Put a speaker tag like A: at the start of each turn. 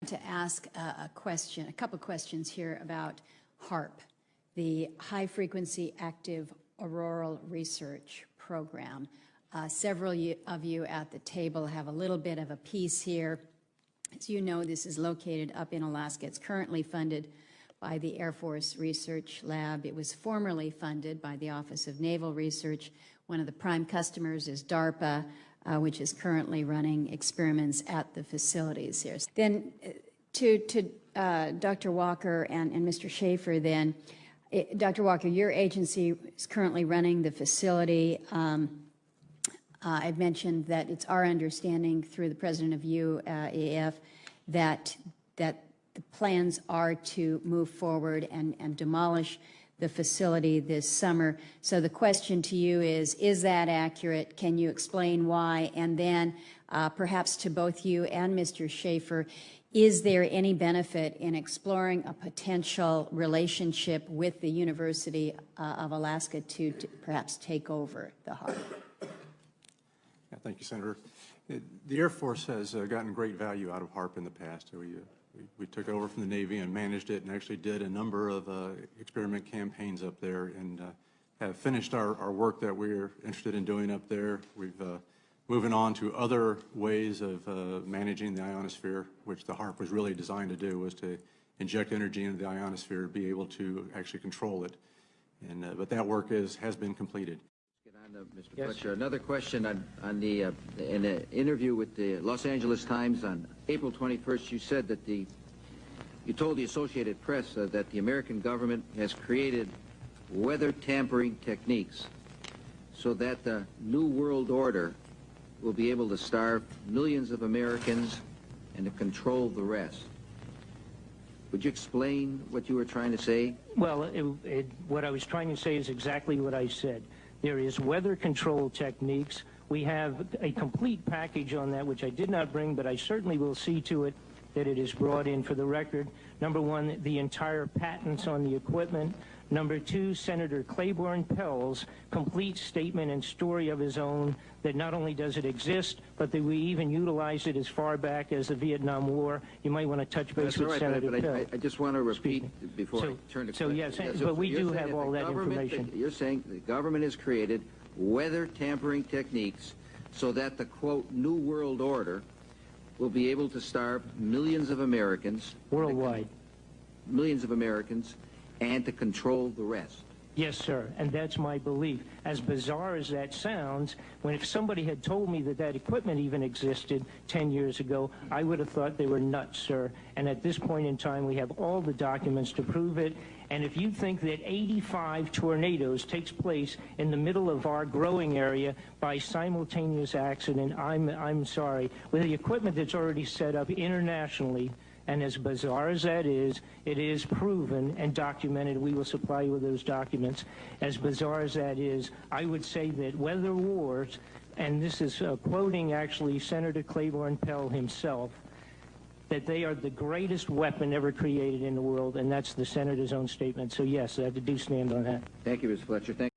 A: To ask a couple questions here about HAARP, the High Frequency Active Auroral Research Program. Several of you at the table have a little bit of a piece here. As you know, this is located up in Alaska. It's currently funded by the Air Force Research Lab. It was formerly funded by the Office of Naval Research. One of the prime customers is DARPA, which is currently running experiments at the facilities here. Then to Dr. Walker and Mr. Schaefer then, Dr. Walker, your agency is currently running the facility. I've mentioned that it's our understanding through the president of UAF that the plans are to move forward and demolish the facility this summer. So the question to you is that accurate? Can you explain why? And then perhaps to both you and Mr. Schaefer, is there any benefit in exploring a potential relationship with the University of Alaska to perhaps take over the HAARP?
B: Yeah, thank you, Senator. The Air Force has gotten great value out of HAARP in the past. We took over from the Navy and managed it and actually did a number of experiment campaigns up there and have finished our work that we're interested in doing up there. We've moving on to other ways of managing the ionosphere, which the HAARP was really designed to do, was to inject energy into the ionosphere to be able to actually control it. And but that work has been completed.
C: Mr. Yes. Fletcher, another question in an interview with the Los Angeles Times on April 21st, you said that you told the Associated Press that the American government has created weather tampering techniques so that the New World Order will be able to starve millions of Americans and to control the rest. Would you explain what you were trying to say?
D: Well, what I was trying to say is exactly what I said. There is weather control techniques. We have a complete package on that, which I did not bring, but I certainly will see to it that it is brought in for the record. Number one, the entire patents on the equipment. Number two, Senator Claiborne Pell's complete statement and story of his own that not only does it exist, but that we even utilized it as far back as the Vietnam War. You might want to touch base with Senator Pell.
C: I just want to repeat before I turn to
D: questions. So yes, but we do have all that information.
C: You're saying the government has created weather tampering techniques so that the, quote, New World Order will be able to starve millions of Americans.
D: Worldwide.
C: Millions of Americans, and to control the rest.
D: Yes, sir, and that's my belief. As bizarre as that sounds, if somebody had told me that equipment even existed 10 years ago, I would have thought they were nuts, sir. And at this point in time, we have all the documents to prove it. And if you think that 85 tornadoes takes place in the middle of our growing area by simultaneous accident, I'm sorry. With the equipment that's already set up internationally, and as bizarre as that is, it is proven and documented. We will supply you with those documents. As bizarre as that is, I would say that weather wars, and this is quoting actually Senator Claiborne Pell himself, that they are the greatest weapon ever created in the world, and that's the senator's own statement. So yes, I do stand on that.
C: Thank you, Mr. Fletcher.